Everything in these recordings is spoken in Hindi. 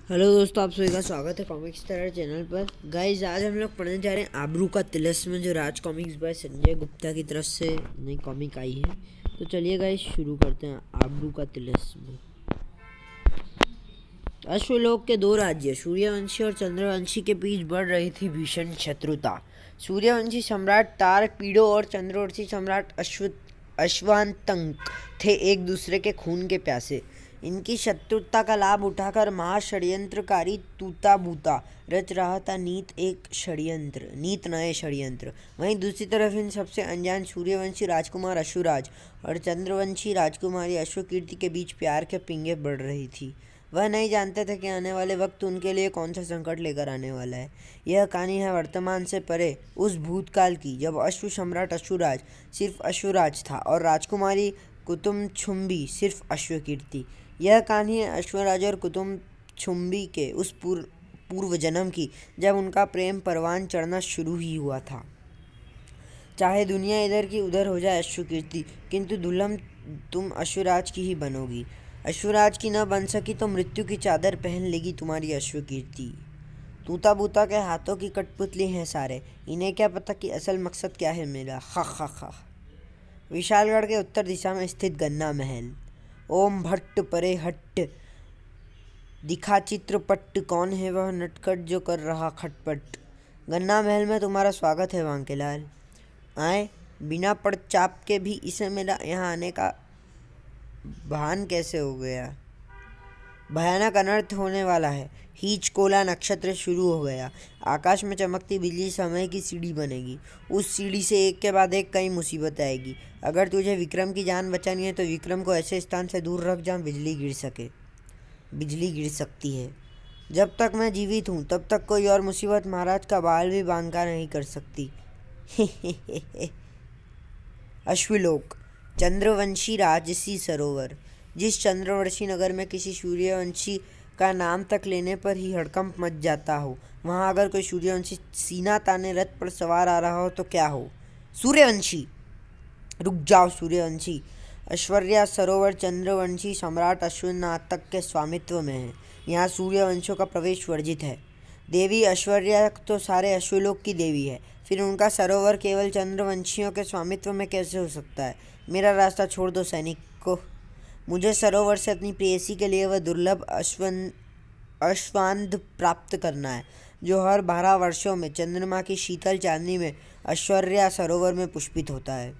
हेलो दोस्तों, आप सभी का स्वागत है कॉमिक्स तरह चैनल पर। गाइस, आज हम लोग पढ़ने जा रहे हैं आबरू का तिलिस्म, जो राज कॉमिक्स बाय संजय गुप्ता की तरफ से नई कॉमिक आई है। तो चलिए गाइस, शुरू करते हैं आबरू का तिलिस्म। अश्वलोक के दो राज्य सूर्यवंशी और चंद्रवंशी के बीच बढ़ रही थी भीषण शत्रुता। सूर्यवंशी सम्राट तारपीड़ो और चंद्रवंशी सम्राट अश्वांतक थे एक दूसरे के खून के प्यासे। इनकी शत्रुता का लाभ उठाकर महाषड्यंत्रकारी तूता बूता रच रहा था नीत नए षड्यंत्र। वहीं दूसरी तरफ इन सबसे अनजान सूर्यवंशी राजकुमार अश्वराज और चंद्रवंशी राजकुमारी अश्वकीर्ति के बीच प्यार के पिंगे बढ़ रही थी। वह नहीं जानते थे कि आने वाले वक्त उनके लिए कौन सा संकट लेकर आने वाला है। यह कहानी है वर्तमान से परे उस भूतकाल की जब अश्व सम्राट अश्वराज सिर्फ अश्वराज था और राजकुमारी कुतुमछुम्बी सिर्फ अश्वकीर्ति। यह कहानी है अश्वराज और कुतुमछुम्बी के उस पूर्व जन्म की, जब उनका प्रेम परवान चढ़ना शुरू ही हुआ था। चाहे दुनिया इधर की उधर हो जाए अश्वकीर्ति, किंतु दुल्हन तुम अश्वराज की ही बनोगी। अश्वराज की न बन सकी तो मृत्यु की चादर पहन लेगी तुम्हारी अश्वकीर्ति। तूता बूता के हाथों की कठपुतली हैं सारे, इन्हें क्या पता कि असल मकसद क्या है मेरा। हा हा हा। विशालगढ़ के उत्तर दिशा में स्थित गन्ना महल। ओम भट्ट परे हट्ट, दिखा चित्रपट्ट, कौन है वह नटखट जो कर रहा खटपट। गन्ना महल में तुम्हारा स्वागत है वांकेलाल। आए, बिना पड़ चाप के भी इसे मेरा यहाँ आने का भान कैसे हो गया। भयानक अनर्थ होने वाला है। हीच कोला नक्षत्र शुरू हो गया। आकाश में चमकती बिजली समय की सीढ़ी बनेगी। उस सीढ़ी से एक के बाद एक कई मुसीबत आएगी। अगर तुझे विक्रम की जान बचानी है तो विक्रम को ऐसे स्थान से दूर रख जहाँ बिजली गिर सकती है। जब तक मैं जीवित हूँ तब तक कोई और मुसीबत महाराज का बाल भी बांका नहीं कर सकती। अश्वलोक। चंद्रवंशी राजसी सरोवर। जिस चंद्रवंशी नगर में किसी सूर्यवंशी का नाम तक लेने पर ही हड़कंप मच जाता हो, वहाँ अगर कोई सूर्यवंशी सीना ताने रथ पर सवार आ रहा हो तो क्या हो। सूर्यवंशी, रुक जाओ सूर्यवंशी। ऐश्वर्या सरोवर चंद्रवंशी सम्राट अश्वनातक के स्वामित्व में है। यहाँ सूर्यवंशियों का प्रवेश वर्जित है। देवी ऐश्वर्या तो सारे अश्वलोक की देवी है, फिर उनका सरोवर केवल चंद्रवंशियों के स्वामित्व में कैसे हो सकता है। मेरा रास्ता छोड़ दो सैनिक को। मुझे सरोवर से अपनी प्रेयसी के लिए वह दुर्लभ अश्वांध प्राप्त करना है जो हर 12 वर्षों में चंद्रमा की शीतल चांदनी में ऐश्वर्या सरोवर में पुष्पित होता है।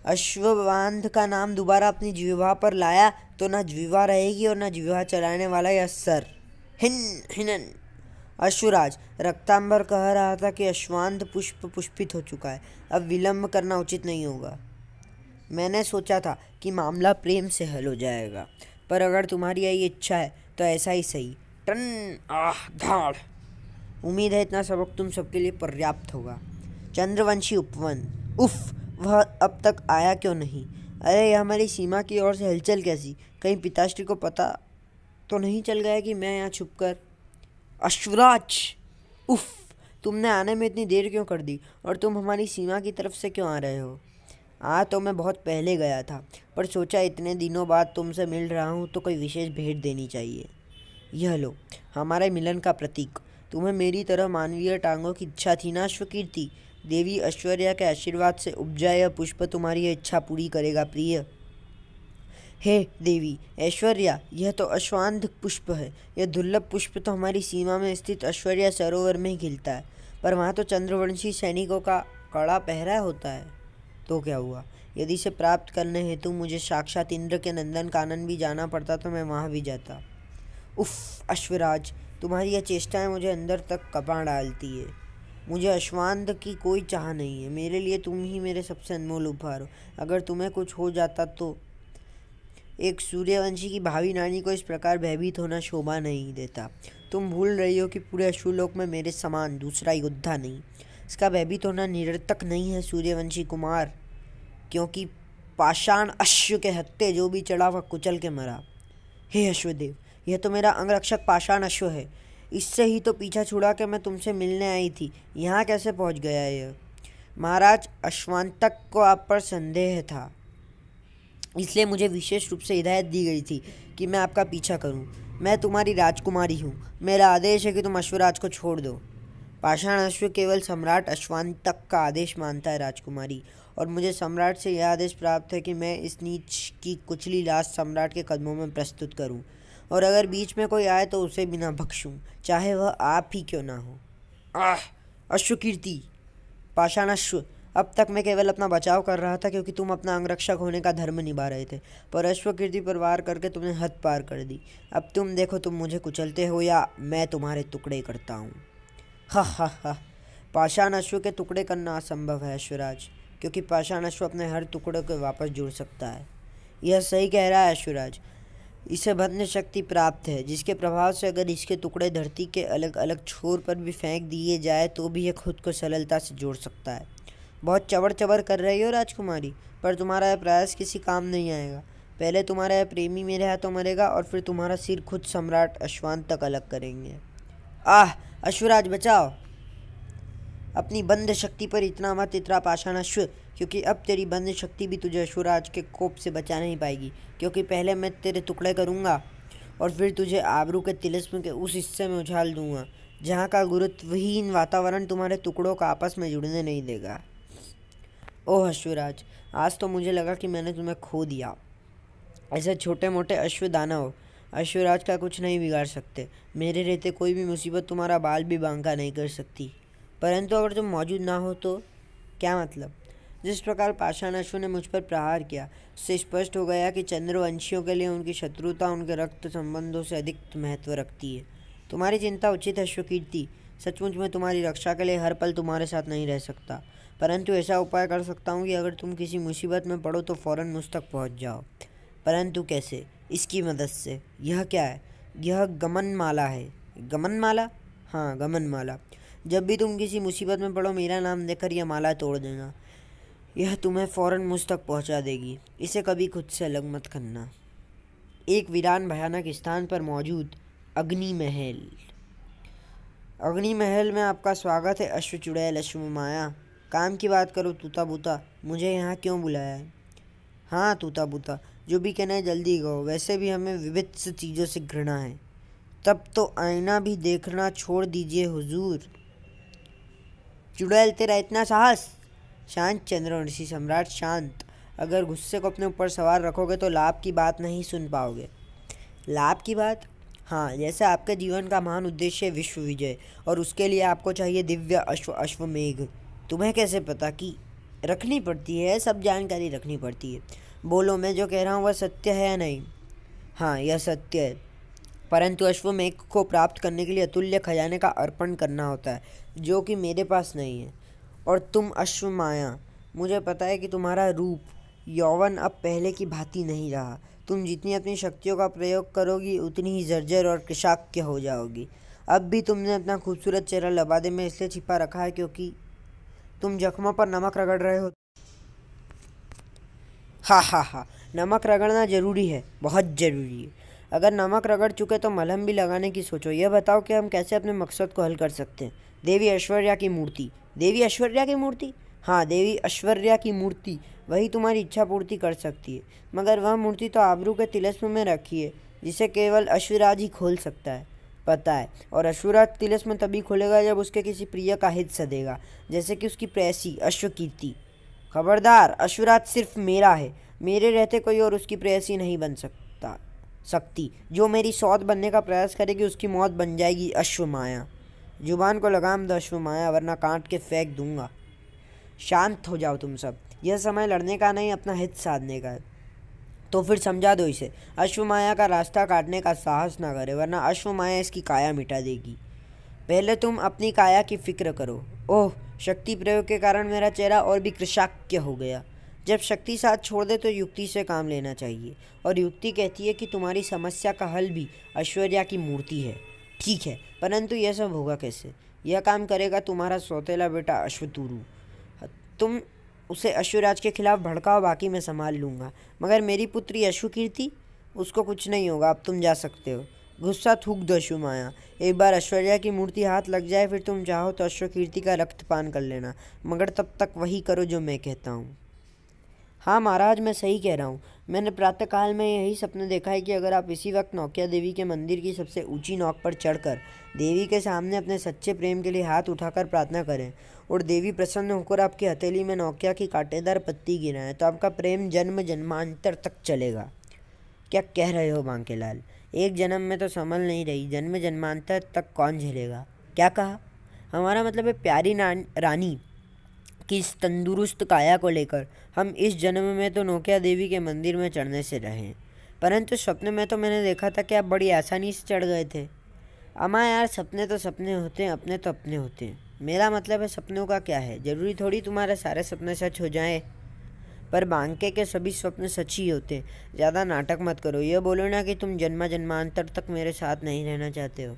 अश्ववांध का नाम दोबारा अपनी जिह्वा पर लाया तो न जिह्वा रहेगी और न जिह्वा चलाने वाला यह सर। हिनन। अश्वराज रक्तांबर कह रहा था कि अश्वांध पुष्प पुष्पित हो चुका है, अब विलंब करना उचित नहीं होगा। मैंने सोचा था कि मामला प्रेम से हल हो जाएगा, पर अगर तुम्हारी यही इच्छा है तो ऐसा ही सही। टन आह धाड़। उम्मीद है इतना सबक तुम सबके लिए पर्याप्त होगा। चंद्रवंशी उपवन। उफ, वह अब तक आया क्यों नहीं। अरे, यह हमारी सीमा की ओर से हलचल कैसी। कहीं पिताश्री को पता तो नहीं चल गया कि मैं यहाँ छुपकर। अश्वराज, उफ, तुमने आने में इतनी देर क्यों कर दी और तुम हमारी सीमा की तरफ से क्यों आ रहे हो। तो मैं बहुत पहले गया था, पर सोचा इतने दिनों बाद तुमसे मिल रहा हूँ तो कोई विशेष भेंट देनी चाहिए। यह लो, हमारे मिलन का प्रतीक। तुम्हें मेरी तरह मानवीय टांगों की इच्छा थी ना अश्वकीर्ति। देवी ऐश्वर्या के आशीर्वाद से उपजा यह पुष्प तुम्हारी यह इच्छा पूरी करेगा प्रिय। हे देवी ऐश्वर्या, यह तो अश्वांध पुष्प है। यह दुर्लभ पुष्प तो हमारी सीमा में स्थित ऐश्वर्या सरोवर में ही खिलता है, पर वहाँ तो चंद्रवंशी सैनिकों का कड़ा पहरा होता है। तो क्या हुआ, यदि इसे प्राप्त करने हेतु मुझे साक्षात इंद्र के नंदन कानन भी जाना पड़ता तो मैं वहाँ भी जाता। उफ अश्वराज, तुम्हारी यह चेष्टाएं मुझे अंदर तक कपा डालती है। मुझे अश्वांध की कोई चाह नहीं है। मेरे लिए तुम ही मेरे सबसे अनमोल उपहार हो। अगर तुम्हें कुछ हो जाता तो। एक सूर्यवंशी की भावी नानी को इस प्रकार भयभीत होना शोभा नहीं देता। तुम भूल रही हो कि पूरे अश्वलोक में मेरे समान दूसरा योद्धा नहीं। इसका भयभीत होना निरर्थक नहीं है सूर्यवंशी कुमार, क्योंकि पाषाण अश्व के हत्ते जो भी चढ़ा वह कुचल के मरा। हे अश्वदेव, यह तो मेरा अंगरक्षक पाषाण अश्व है। इससे ही तो पीछा छुड़ा के मैं तुमसे मिलने आई थी। यहाँ कैसे पहुँच गया यह। महाराज अश्वांतक को आप पर संदेह था, इसलिए मुझे विशेष रूप से हिदायत दी गई थी कि मैं आपका पीछा करूं। मैं तुम्हारी राजकुमारी हूँ। मेरा आदेश है कि तुम अश्वराज को छोड़ दो। पाषाण अश्व केवल सम्राट अश्वांतक का आदेश मानता है राजकुमारी, और मुझे सम्राट से यह आदेश प्राप्त है कि मैं इस नीच की कुचली लाश सम्राट के कदमों में प्रस्तुत करूं, और अगर बीच में कोई आए तो उसे बिना बख्शूं, चाहे वह आप ही क्यों ना हो। आह! अश्वकीर्ति! पाषाणाश्व, अब तक मैं केवल अपना बचाव कर रहा था क्योंकि तुम अपना अंगरक्षक होने का धर्म निभा रहे थे, पर अश्वकीर्ति पर वार करके तुमने हद पार कर दी। अब तुम देखो, तुम मुझे कुचलते हो या मैं तुम्हारे टुकड़े करता हूँ। हा हा हा! पाषाण अश्व के टुकड़े करना असंभव है अश्वराज, क्योंकि पाषाण अश्व अपने हर टुकड़े को वापस जोड़ सकता है। यह सही कह रहा है अश्वराज। इसे बंध शक्ति प्राप्त है, जिसके प्रभाव से अगर इसके टुकड़े धरती के अलग अलग छोर पर भी फेंक दिए जाए तो भी यह खुद को सरलता से जोड़ सकता है। बहुत चबड़ चबड़ कर रही हो राजकुमारी, पर तुम्हारा यह प्रयास किसी काम नहीं आएगा। पहले तुम्हारा यह प्रेमी मेरे हाथों मरेगा और फिर तुम्हारा सिर खुद सम्राट अश्वांत तक अलग करेंगे। आह! अश्वराज बचाओ! अपनी बंद शक्ति पर इतना मत इतरा पाषाणाश्व, क्योंकि अब तेरी बंद शक्ति भी तुझे अश्वराज के कोप से बचा नहीं पाएगी। क्योंकि पहले मैं तेरे टुकड़े करूँगा और फिर तुझे आबरू के तिलिस्म के उस हिस्से में उछाल दूंगा जहाँ का गुरुत्वहीन वातावरण तुम्हारे टुकड़ों का आपस में जुड़ने नहीं देगा। ओह अश्वराज, आज तो मुझे लगा कि मैंने तुम्हें खो दिया। ऐसे छोटे मोटे अश्व दानव अश्वराज का कुछ नहीं बिगाड़ सकते। मेरे रहते कोई भी मुसीबत तुम्हारा बाल भी बांका नहीं कर सकती। परंतु अगर तुम मौजूद ना हो तो क्या मतलब? जिस प्रकार पाषाण अश्व ने मुझ पर प्रहार किया, उससे स्पष्ट हो गया कि चंद्रवंशियों के लिए उनकी शत्रुता उनके रक्त संबंधों से अधिक महत्व रखती है। तुम्हारी चिंता उचित है अश्वकीर्ति। सचमुच मैं तुम्हारी रक्षा के लिए हर पल तुम्हारे साथ नहीं रह सकता, परंतु ऐसा उपाय कर सकता हूँ कि अगर तुम किसी मुसीबत में पड़ो तो फ़ौरन मुझ तक पहुँच जाओ। परंतु कैसे? इसकी मदद से। यह क्या है? यह गमन माला है। गमन माला? हाँ, गमन माला। जब भी तुम किसी मुसीबत में पड़ो, मेरा नाम देकर यह माला तोड़ देना। यह तुम्हें फ़ौरन मुझ तक पहुंचा देगी। इसे कभी खुद से अलग मत करना। एक वीरान भयानक स्थान पर मौजूद अग्नि महल। अग्नि महल में आपका स्वागत है अश्व चुड़ैल अश्व माया। काम की बात करो तूता बूता, मुझे यहाँ क्यों बुलाया है? हाँ तूता बूता, जो भी कहना है जल्दी कहो। वैसे भी हमें विविध चीज़ों से घृणा है। तब तो आईना भी देखना छोड़ दीजिए हुजूर। चुड़ैल, तेरा इतना साहस! शांत चंद्रवंशी सम्राट, शांत। अगर गुस्से को अपने ऊपर सवार रखोगे तो लाभ की बात नहीं सुन पाओगे। लाभ की बात? हाँ, जैसे आपके जीवन का महान उद्देश्य है विश्व विजय, और उसके लिए आपको चाहिए दिव्य अश्वमेघ। तुम्हें कैसे पता कि रखनी पड़ती है? सब जानकारी रखनी पड़ती है। बोलो, मैं जो कह रहा हूँ वह सत्य है या नहीं? हाँ, यह सत्य है, परंतु अश्वमेघ को प्राप्त करने के लिए अतुल्य खजाने का अर्पण करना होता है, जो कि मेरे पास नहीं है। और तुम अश्वमाया, मुझे पता है कि तुम्हारा रूप यौवन अब पहले की भांति नहीं रहा। तुम जितनी अपनी शक्तियों का प्रयोग करोगी उतनी ही जर्जर और कृशाक्य हो जाओगी। अब भी तुमने अपना खूबसूरत चेहरा लबादे में इसलिए छिपा रखा है क्योंकि तुम जख्मों पर नमक रगड़ रहे हो। हा हा हा! नमक रगड़ना ज़रूरी है, बहुत ज़रूरी है। अगर नमक रगड़ चुके तो मलहम भी लगाने की सोचो। यह बताओ कि हम कैसे अपने मकसद को हल कर सकते हैं। देवी ऐश्वर्या की मूर्ति। देवी ऐश्वर्या की मूर्ति? हाँ, देवी ऐश्वर्या की मूर्ति। वही तुम्हारी इच्छा पूर्ति कर सकती है, मगर वह मूर्ति तो आबरू के तिलिस्म में रखी है, जिसे केवल अश्वराज ही खोल सकता है, पता है। और अश्वराज तिलिस्म तभी खोलेगा जब उसके किसी प्रिय का हित सधेगा, जैसे कि उसकी प्रेयसी अश्वकीर्ति। खबरदार! अश्वराज सिर्फ मेरा है। मेरे रहते कोई और उसकी प्रेयसी नहीं बन सकती। जो मेरी सौत बनने का प्रयास करेगी उसकी मौत बन जाएगी अश्वमाया। जुबान को लगाम दो अश्वमाया, वरना काट के फेंक दूंगा। शांत हो जाओ तुम सब। यह समय लड़ने का नहीं, अपना हित साधने का है। तो फिर समझा दो इसे। अश्वमाया का रास्ता काटने का साहस ना करे, वरना अश्वमाया इसकी काया मिटा देगी। पहले तुम अपनी काया की फिक्र करो। ओह, शक्ति प्रयोग के कारण मेरा चेहरा और भी कृशाक्य हो गया। जब शक्ति साथ छोड़ दे तो युक्ति से काम लेना चाहिए, और युक्ति कहती है कि तुम्हारी समस्या का हल भी ऐश्वर्या की मूर्ति है। ठीक है, परंतु यह सब होगा कैसे? यह काम करेगा तुम्हारा सौतेला बेटा अश्वतुरु। तुम उसे अश्वराज के खिलाफ भड़काओ, बाकी मैं संभाल लूँगा। मगर मेरी पुत्री अश्वकीर्ति, उसको कुछ नहीं होगा। अब तुम जा सकते हो। गुस्सा थूक दो अश्वमाया। एक बार ऐश्वर्या की मूर्ति हाथ लग जाए, फिर तुम चाहो तो अश्वकीर्ति का रक्तपान कर लेना, मगर तब तक वही करो जो मैं कहता हूँ। हाँ महाराज, मैं सही कह रहा हूँ। मैंने प्रातःकाल में यही सपना देखा है कि अगर आप इसी वक्त नौकिया देवी के मंदिर की सबसे ऊंची नौक पर चढ़कर देवी के सामने अपने सच्चे प्रेम के लिए हाथ उठाकर प्रार्थना करें और देवी प्रसन्न होकर आपकी हथेली में नौकिया की कांटेदार पत्ती गिराएं, तो आपका प्रेम जन्म जन्मांतर तक चलेगा। क्या कह रहे हो बांकेलाल? एक जन्म में तो संभल नहीं रही, जन्म जन्मांतर तक कौन झेलेगा? क्या कहा? हमारा मतलब है प्यारी रानी की इस तंदुरुस्त काया को लेकर हम इस जन्म में तो नौकिया देवी के मंदिर में चढ़ने से रहें, परंतु स्वप्न में तो मैंने देखा था कि आप बड़ी आसानी से चढ़ गए थे। अम्मा यार, सपने तो सपने होते हैं, अपने तो अपने होते हैं। मेरा मतलब है सपनों का क्या है, ज़रूरी थोड़ी तुम्हारे सारे सपने सच हो जाएं। पर बांके के सभी स्वप्न सच ही होते। ज़्यादा नाटक मत करो, यह बोलो ना कि तुम जन्मा जन्मांतर तक मेरे साथ नहीं रहना चाहते हो।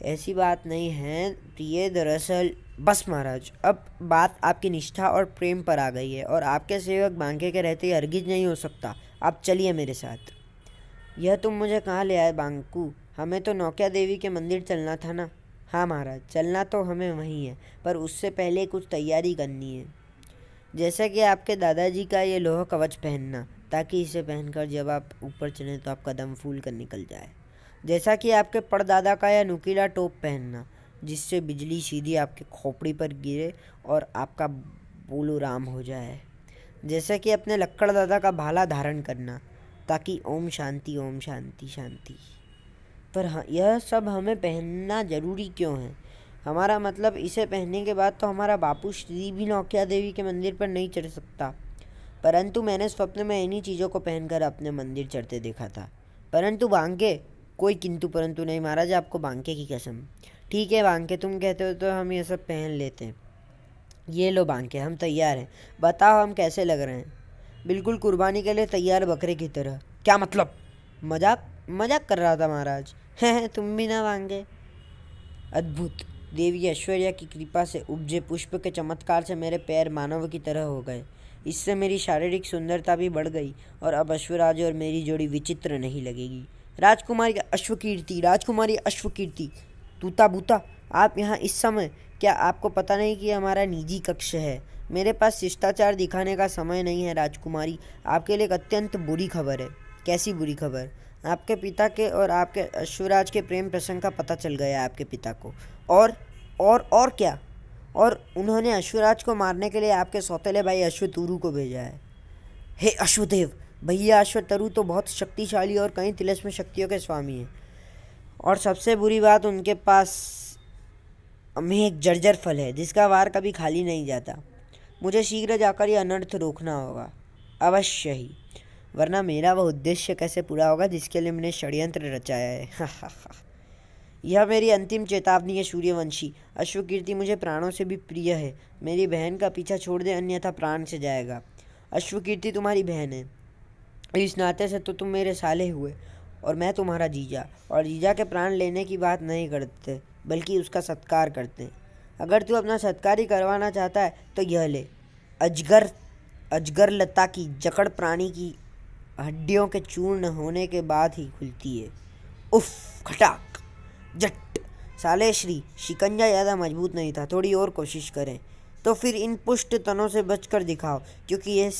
ऐसी बात नहीं है प्रिय, दरअसल बस महाराज, अब बात आपकी निष्ठा और प्रेम पर आ गई है और आपके सेवक बांके के रहते हरगिज नहीं हो सकता। आप चलिए मेरे साथ। यह तुम मुझे कहाँ ले आए बांकू? हमें तो नौकिया देवी के मंदिर चलना था ना। हाँ महाराज, चलना तो हमें वहीं है, पर उससे पहले कुछ तैयारी करनी है। जैसे कि आपके दादाजी का ये लोहा कवच पहनना, ताकि इसे पहनकर जब आप ऊपर चलें तो आप कदम फूल कर निकल जाए। जैसा कि आपके परदादा का यह नुकीला टोप पहनना, जिससे बिजली सीधी आपके खोपड़ी पर गिरे और आपका बोलो राम हो जाए। जैसे कि अपने लक्कड़ दादा का भाला धारण करना, ताकि ओम शांति शांति। पर हाँ, यह सब हमें पहनना जरूरी क्यों है? हमारा मतलब इसे पहनने के बाद तो हमारा बापू श्री भी नौकिया देवी के मंदिर पर नहीं चढ़ सकता। परंतु मैंने स्वप्न में इन्हीं चीज़ों को पहनकर अपने मंदिर चढ़ते देखा था। परंतु बांके, कोई किंतु परंतु नहीं महाराज, आपको बांके की कसम। ठीक है बांके, तुम कहते हो तो हम ये सब पहन लेते हैं। ये लो बांके, हम तैयार हैं। बताओ हम कैसे लग रहे हैं? बिल्कुल कुर्बानी के लिए तैयार बकरे की तरह। क्या मतलब? मजाक मजाक कर रहा था महाराज। हैं तुम भी ना बांके? अद्भुत! देवी ऐश्वर्या की कृपा से उपजे पुष्प के चमत्कार से मेरे पैर मानव की तरह हो गए। इससे मेरी शारीरिक सुंदरता भी बढ़ गई और अब अश्वराज और मेरी जोड़ी विचित्र नहीं लगेगी। राजकुमारी अश्वकीर्ति, राजकुमारी अश्वकीर्ति! तूता बूता, आप यहाँ इस समय? क्या आपको पता नहीं कि हमारा निजी कक्ष है? मेरे पास शिष्टाचार दिखाने का समय नहीं है राजकुमारी। आपके लिए एक अत्यंत बुरी खबर है। कैसी बुरी खबर? आपके पिता के और आपके अश्वराज के प्रेम प्रसंग का पता चल गया है आपके पिता को। और क्या? और उन्होंने अश्वराज को मारने के लिए आपके सौतेले भाई अश्वतुरु को भेजा है। हे अश्वदेव! भैया अश्वतरु तो बहुत शक्तिशाली और कई तिलस्म शक्तियों के स्वामी हैं। और सबसे बुरी बात, उनके पास में एक जर्जर फल है जिसका वार कभी खाली नहीं जाता। मुझे शीघ्र जाकर यह अनर्थ रोकना होगा, अवश्य ही, वरना मेरा वह उद्देश्य कैसे पूरा होगा जिसके लिए मैंने षड्यंत्र रचाया है। यह मेरी अंतिम चेतावनी है सूर्यवंशी। अश्वकीर्ति मुझे प्राणों से भी प्रिय है। मेरी बहन का पीछा छोड़ दे, अन्यथा प्राण से जाएगा। अश्वकीर्ति तुम्हारी बहन है, इस नाते से तो तुम मेरे साले हुए और मैं तुम्हारा जीजा। और जीजा के प्राण लेने की बात नहीं करते, बल्कि उसका सत्कार करते हैं। अगर तू अपना सत्कार ही करवाना चाहता है तो यह ले। अजगर लता की जकड़ प्राणी की हड्डियों के चूर्ण होने के बाद ही खुलती है। उफ! खटाक! जट! साले श्री, शिकंजा ज़्यादा मजबूत नहीं था, थोड़ी और कोशिश करें। तो फिर इन पुष्ट तनों से बचकर दिखाओ, क्योंकि ये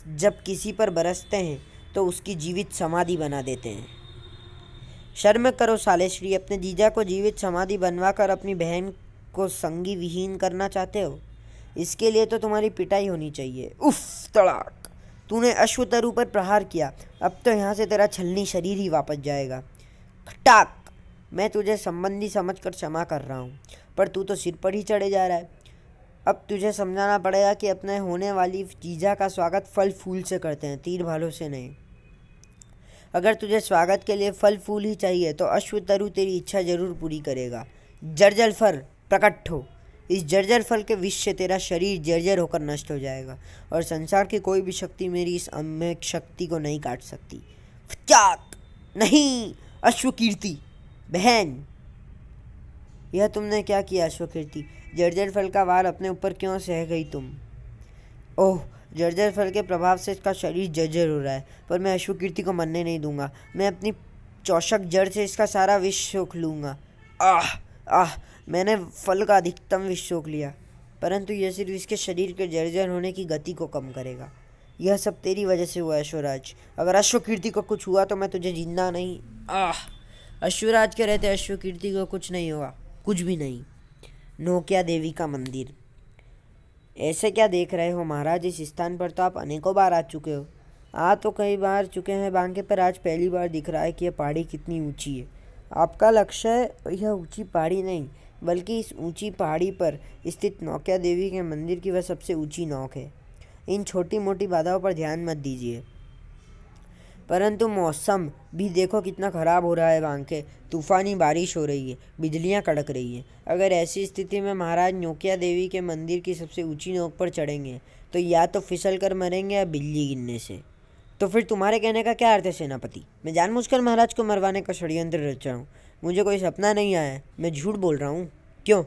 जब किसी पर बरसते हैं तो उसकी जीवित समाधि बना देते हैं। शर्म करो साले श्री, अपने जीजा को जीवित समाधि बनवा कर अपनी बहन को संगी विहीन करना चाहते हो? इसके लिए तो तुम्हारी पिटाई होनी चाहिए। उफ! तड़ाक! तूने अश्वतरु पर प्रहार किया, अब तो यहाँ से तेरा छलनी शरीर ही वापस जाएगा। खटाक! मैं तुझे संबंधी समझकर क्षमा कर रहा हूँ, पर तू तो सिर पर ही चढ़े जा रहा है। अब तुझे समझाना पड़ेगा कि अपने होने वाली जीजा का स्वागत फल फूल से करते हैं, तीर भालों से नहीं। अगर तुझे स्वागत के लिए फल फूल ही चाहिए तो अश्वतरु तेरी इच्छा जरूर पूरी करेगा। जर्जर फल प्रकट हो। इस जर्जर फल के विष से तेरा शरीर जर्जर होकर नष्ट हो जाएगा और संसार की कोई भी शक्ति मेरी इस अम्य शक्ति को नहीं काट सकती। चाक! नहीं! अश्वकीर्ति बहन, यह तुमने क्या किया अश्वकीर्ति? जर्जर फल का वार अपने ऊपर क्यों सह गई तुम? ओह, जर्जर फल के प्रभाव से इसका शरीर जर्जर हो रहा है, पर मैं अश्वकीर्ति को मरने नहीं दूंगा। मैं अपनी चौषक जड़ से इसका सारा विष सोख लूँगा। आह आह! मैंने फल का अधिकतम विष सोख लिया, परंतु यह सिर्फ इसके शरीर के जर्जर होने की गति को कम करेगा। यह सब तेरी वजह से हुआ है अश्वराज। अगर अश्वकीर्ति को कुछ हुआ तो मैं तुझे जिंदा नहीं। आह। अश्वराज के रहते अश्वकीर्ति को कुछ नहीं हुआ, कुछ भी नहीं। नोकिया देवी का मंदिर। ऐसे क्या देख रहे हो महाराज, इस स्थान पर तो आप अनेकों बार आ चुके हो। आ तो कई बार चुके हैं बांके, पर आज पहली बार दिख रहा है कि यह पहाड़ी कितनी ऊंची है। आपका लक्ष्य है यह ऊंची पहाड़ी नहीं, बल्कि इस ऊंची पहाड़ी पर स्थित नौकिया देवी के मंदिर की वह सबसे ऊंची नौक है। इन छोटी मोटी बाधाओं पर ध्यान मत दीजिए। परंतु मौसम भी देखो कितना ख़राब हो रहा है बांके। तूफ़ानी बारिश हो रही है, बिजलियां कड़क रही हैं। अगर ऐसी स्थिति में महाराज नोकिया देवी के मंदिर की सबसे ऊंची नोक पर चढ़ेंगे तो या तो फिसल कर मरेंगे या बिजली गिरने से। तो फिर तुम्हारे कहने का क्या अर्थ है सेनापति? मैं जानबूझकर महाराज को मरवाने का षड्यंत्र रच रहा हूँ। मुझे कोई सपना नहीं आया है, मैं झूठ बोल रहा हूँ। क्यों?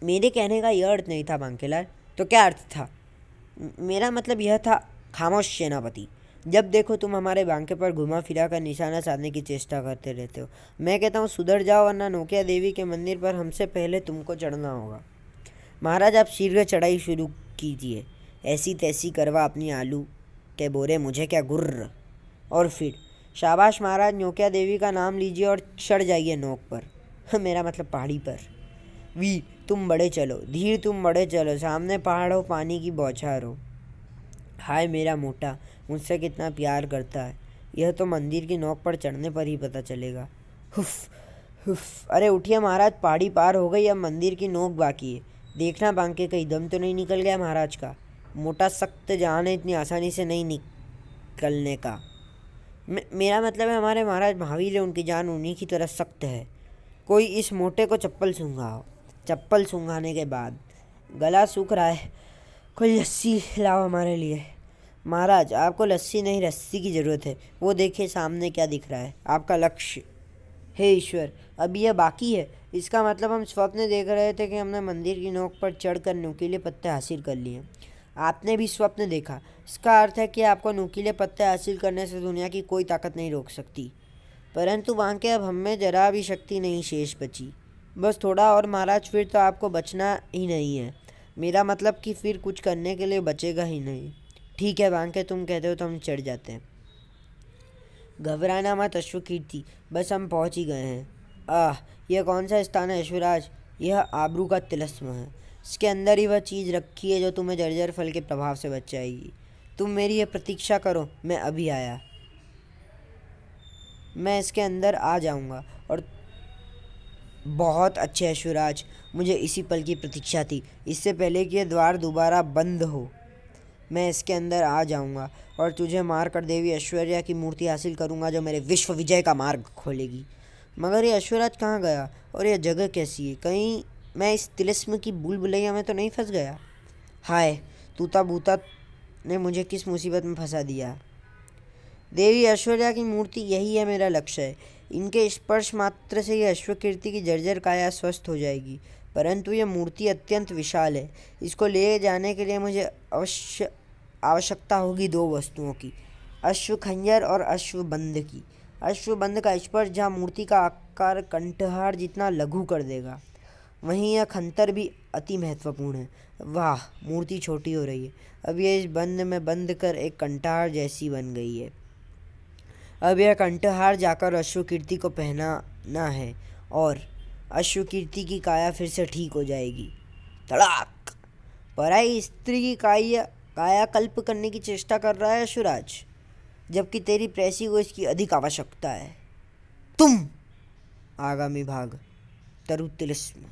मेरे कहने का यह अर्थ नहीं था बांकेलाल। तो क्या अर्थ था? मेरा मतलब यह था, खामोश सेनापति। जब देखो तुम हमारे बांके पर घुमा फिरा कर निशाना साधने की चेष्टा करते रहते हो। मैं कहता हूँ सुधर जाओ, वरना नोकिया देवी के मंदिर पर हमसे पहले तुमको चढ़ना होगा। महाराज आप शीघ्र चढ़ाई शुरू कीजिए। ऐसी तैसी करवा अपनी आलू के बोरे, मुझे क्या गुर्र। और फिर शाबाश महाराज, नोकिया देवी का नाम लीजिए और चढ़ जाइए नोक पर। मेरा मतलब पहाड़ी पर। वीर तुम बड़े चलो, धीर तुम बड़े चलो, सामने पहाड़ हो, पानी की बौछार हो। हाय मेरा मोटा, मुझसे कितना प्यार करता है, यह तो मंदिर की नोक पर चढ़ने पर ही पता चलेगा। HUF HUF. अरे उठिए महाराज, पहाड़ी पार हो गई, अब मंदिर की नोक बाकी है। देखना बांके कहीं दम तो नहीं निकल गया महाराज का। मोटा सख्त जान है, इतनी आसानी से नहीं निकलने का। मेरा मतलब है हमारे महाराज महावीर है, उनकी जान उन्हीं की तरह सख्त है। कोई इस मोटे को चप्पल सूंघाओ। चप्पल सूंघाने के बाद गला सूख रहा है, कोई लस्सी लाओ हमारे लिए। महाराज आपको लस्सी नहीं, रस्सी की ज़रूरत है। वो देखिए सामने क्या दिख रहा है, आपका लक्ष्य। हे ईश्वर, अभी यह बाकी है। इसका मतलब हम स्वप्न देख रहे थे कि हमने मंदिर की नोक पर चढ़कर नुकीले पत्ते हासिल कर लिए। आपने भी स्वप्न देखा। इसका अर्थ है कि आपको नुकीले पत्ते हासिल करने से दुनिया की कोई ताकत नहीं रोक सकती। परंतु बांके अब हम में जरा भी शक्ति नहीं शेष बची। बस थोड़ा और महाराज, फिर तो आपको बचना ही नहीं है। मेरा मतलब कि फिर कुछ करने के लिए बचेगा ही नहीं। ठीक है बांके, तुम कहते हो तो हम चढ़ जाते हैं। घबराना मत अश्वकीर्ति, बस हम पहुंच ही गए हैं। यह कौन सा स्थान है अश्वराज? यह आबरू का तिलस्म है। इसके अंदर ही वह चीज़ रखी है जो तुम्हें जर्जर फल के प्रभाव से बच जाएगी। तुम मेरी यह प्रतीक्षा करो, मैं अभी आया। मैं इसके अंदर आ जाऊंगा। और बहुत अच्छे अश्वराज, मुझे इसी पल की प्रतीक्षा थी, इससे पहले कि यह द्वार दोबारा बंद हो। मैं इसके अंदर आ जाऊंगा और तुझे मार कर देवी ऐश्वर्या की मूर्ति हासिल करूंगा, जो मेरे विश्व विजय का मार्ग खोलेगी। मगर ये अश्वराज कहाँ गया और यह जगह कैसी है? कहीं मैं इस तिलिस्म की भूल भुलैया में तो नहीं फंस गया? हाय, तूता बूता ने मुझे किस मुसीबत में फंसा दिया। देवी ऐश्वर्या की मूर्ति, यही है मेरा लक्ष्य है। इनके स्पर्श मात्र से यह अश्वकीर्ति की जर्जर काया स्वस्थ हो जाएगी। परंतु यह मूर्ति अत्यंत विशाल है। इसको ले जाने के लिए मुझे आवश्यकता होगी दो वस्तुओं की, अश्वखंजर और अश्वबंध की। अश्वबंध का स्पर्श जहाँ मूर्ति का आकार कंठहार जितना लघु कर देगा, वहीं यह खंतर भी अति महत्वपूर्ण है। वाह, मूर्ति छोटी हो रही है। अब यह इस बंध में बंध कर एक कंठहार जैसी बन गई है। अब यह कंठहार जाकर अश्वकीर्ति को पहनाना है और अश्वकीर्ति की काया फिर से ठीक हो जाएगी। तड़ाक! पराई स्त्री की कायाकल्प करने की चेष्टा कर रहा है अश्वराज, जबकि तेरी प्रेसी को इसकी अधिक आवश्यकता है। तुम आगामी भाग तरु तिलिस्म।